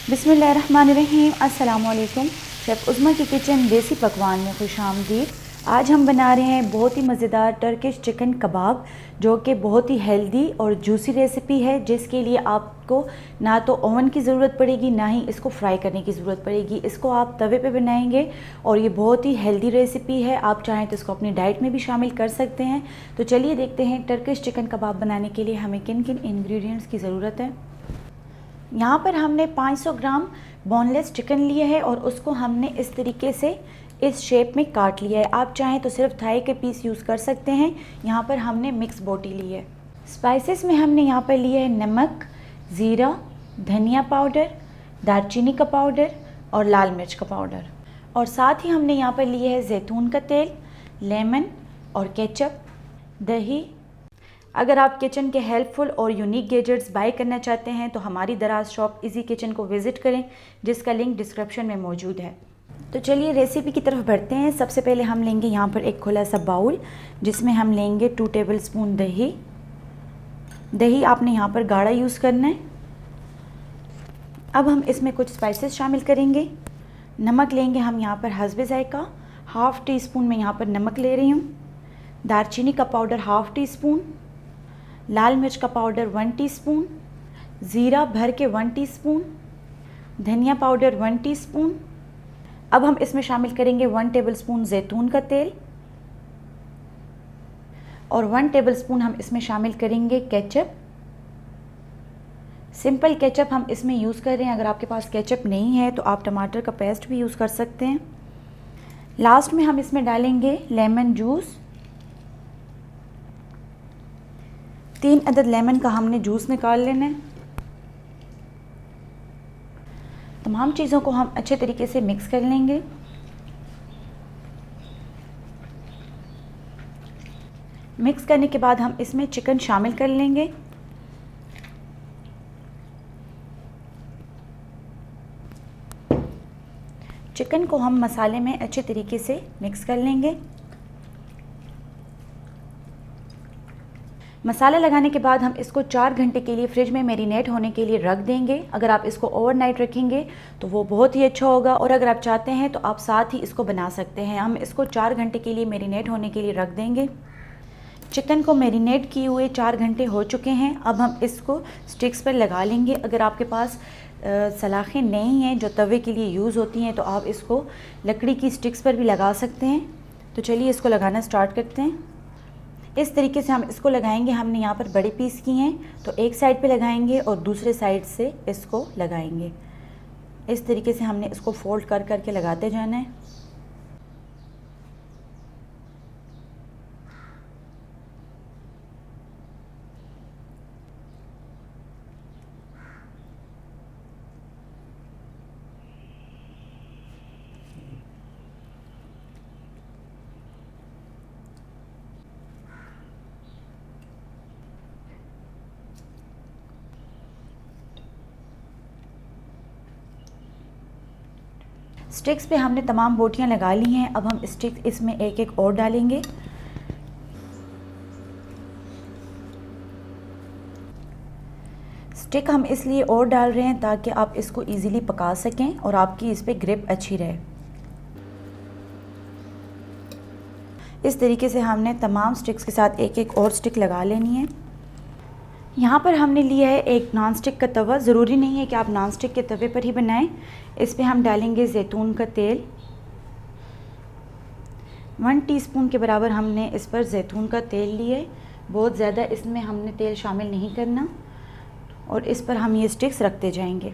बिस्मिल्लाहिर्रहमानिर्रहीम। अस्सलामुअलैकुम। शेफ़ उज़्मा की किचन देसी पकवान में खुशामदीद। आज हम बना रहे हैं बहुत ही मज़ेदार टर्किश चिकन कबाब, जो कि बहुत ही हेल्दी और जूसी रेसिपी है, जिसके लिए आपको ना तो ओवन की ज़रूरत पड़ेगी, ना ही इसको फ्राई करने की ज़रूरत पड़ेगी। इसको आप तवे पे बनाएंगे और ये बहुत ही हेल्दी रेसिपी है। आप चाहें तो इसको अपनी डाइट में भी शामिल कर सकते हैं। तो चलिए देखते हैं टर्किश चिकन कबाब बनाने के लिए हमें किन किन इंग्रेडिएंट्स की ज़रूरत है। यहाँ पर हमने 500 ग्राम बोनलेस चिकन लिया है और उसको हमने इस तरीके से इस शेप में काट लिया है। आप चाहें तो सिर्फ थाई के पीस यूज़ कर सकते हैं। यहाँ पर हमने मिक्स बोटी ली है। स्पाइसेस में हमने यहाँ पर लिया है नमक, ज़ीरा, धनिया पाउडर, दालचीनी का पाउडर और लाल मिर्च का पाउडर। और साथ ही हमने यहाँ पर लिया है जैतून का तेल, लेमन और केचप, दही। अगर आप किचन के हेल्पफुल और यूनिक गैजेट्स बाय करना चाहते हैं तो हमारी दराज शॉप इजी किचन को विज़िट करें, जिसका लिंक डिस्क्रिप्शन में मौजूद है। तो चलिए रेसिपी की तरफ बढ़ते हैं। सबसे पहले हम लेंगे यहाँ पर एक खुला सा बाउल, जिसमें हम लेंगे 2 टेबलस्पून दही। दही आपने यहाँ पर गाढ़ा यूज़ करना है। अब हम इसमें कुछ स्पाइसेस शामिल करेंगे। नमक लेंगे हम यहाँ पर हस्बे ज़ायका, हाफ़ टी स्पून में यहाँ पर नमक ले रही हूँ। दालचीनी का पाउडर हाफ़ टी स्पून, लाल मिर्च का पाउडर 1 टीस्पून, ज़ीरा भर के 1 टीस्पून, धनिया पाउडर 1 टीस्पून। अब हम इसमें शामिल करेंगे 1 टेबलस्पून जैतून का तेल और 1 टेबलस्पून हम इसमें शामिल करेंगे केचप। सिंपल केचप हम इसमें यूज़ कर रहे हैं। अगर आपके पास केचप नहीं है तो आप टमाटर का पेस्ट भी यूज़ कर सकते हैं। लास्ट में हम इसमें डालेंगे लेमन जूस। 3 अदद लेमन का हमने जूस निकाल लेना है। तमाम चीज़ों को हम अच्छे तरीके से मिक्स कर लेंगे। मिक्स करने के बाद हम इसमें चिकन शामिल कर लेंगे। चिकन को हम मसाले में अच्छे तरीके से मिक्स कर लेंगे। मसाला लगाने के बाद हम इसको 4 घंटे के लिए फ्रिज में मैरिनेट होने के लिए रख देंगे। अगर आप इसको ओवरनाइट रखेंगे तो वो बहुत ही अच्छा होगा, और अगर आप चाहते हैं तो आप साथ ही इसको बना सकते हैं। हम इसको 4 घंटे के लिए मैरिनेट होने के लिए रख देंगे। चिकन को मैरिनेट किए हुए 4 घंटे हो चुके हैं। अब हम इसको स्टिक्स पर लगा लेंगे। अगर आपके पास सलाखें नहीं हैं जो तवे के लिए यूज़ होती हैं तो आप इसको लकड़ी की स्टिक्स पर भी लगा सकते हैं। तो चलिए इसको लगाना स्टार्ट करते हैं। इस तरीके से हम इसको लगाएंगे। हमने यहाँ पर बड़े पीस किए हैं, तो एक साइड पे लगाएंगे और दूसरे साइड से इसको लगाएंगे। इस तरीके से हमने इसको फोल्ड कर करके लगाते जाना है। स्टिक्स पे हमने तमाम बोटियां लगा ली हैं। अब हम स्टिक इसमें एक एक और डालेंगे। स्टिक हम इसलिए और डाल रहे हैं ताकि आप इसको इजीली पका सकें और आपकी इस पे ग्रिप अच्छी रहे। इस तरीके से हमने तमाम स्टिक्स के साथ एक एक और स्टिक लगा लेनी है। यहाँ पर हमने लिया है एक नॉन स्टिक का तवा। ज़रूरी नहीं है कि आप नॉन स्टिक के तवे पर ही बनाएं। इस पे हम डालेंगे जैतून का तेल। 1 टीस्पून के बराबर हमने इस पर जैतून का तेल लिया है। बहुत ज़्यादा इसमें हमने तेल शामिल नहीं करना, और इस पर हम ये स्टिक्स रखते जाएंगे।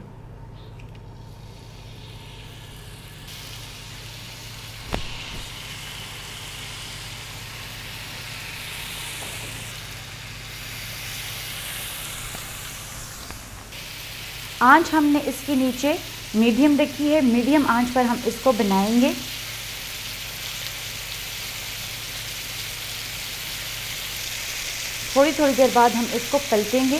आंच हमने इसके नीचे मीडियम रखी है। मीडियम आंच पर हम इसको बनाएंगे। थोड़ी थोड़ी देर बाद हम इसको पलटेंगे।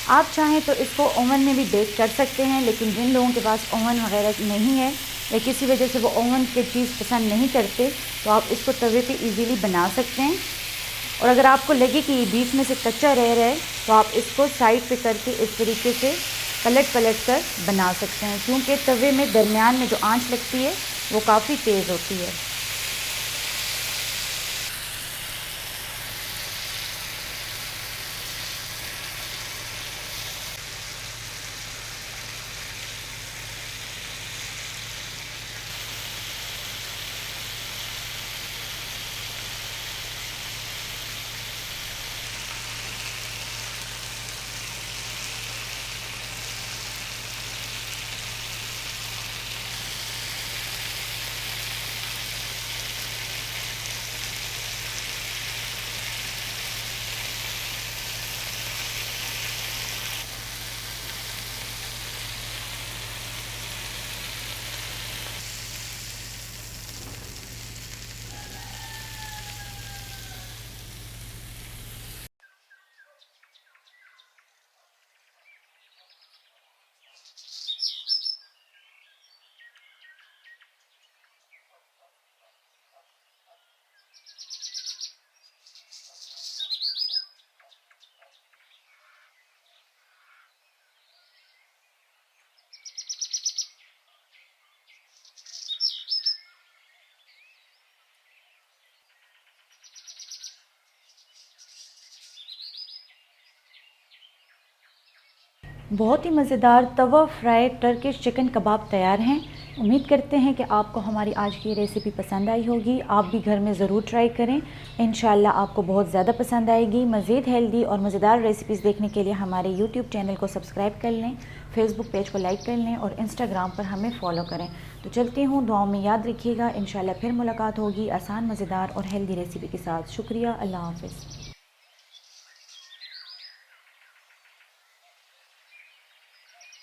आप चाहें तो इसको ओवन में भी बेक कर सकते हैं, लेकिन जिन लोगों के पास ओवन वगैरह नहीं है या किसी वजह से वो ओवन की चीज़ पसंद नहीं करते, तो आप इसको तवे पे इजीली बना सकते हैं। और अगर आपको लगे कि ये बीच में से कच्चा रह रहा है तो आप इसको साइड पे करके इस तरीके से पलट पलट कर बना सकते हैं, क्योंकि तवे में दरमियान में जो आंच लगती है वो काफ़ी तेज़ होती है। बहुत ही मज़ेदार तवा फ्राई टर्किश चिकन कबाब तैयार हैं। उम्मीद करते हैं कि आपको हमारी आज की रेसिपी पसंद आई होगी। आप भी घर में ज़रूर ट्राई करें, इंशाल्लाह आपको बहुत ज़्यादा पसंद आएगी। मज़ीद हेल्दी और मज़ेदार रेसिपीज़ देखने के लिए हमारे यूट्यूब चैनल को सब्सक्राइब कर लें, फेसबुक पेज को लाइक कर लें और इंस्टाग्राम पर हमें फ़ॉलो करें। तो चलती हूँ, दुआओं में याद रखिएगा। इंशाल्लाह फिर मुलाकात होगी आसान, मज़ेदार और हेल्दी रेसिपी के साथ। शुक्रिया, अल्लाह हाफ़िज़।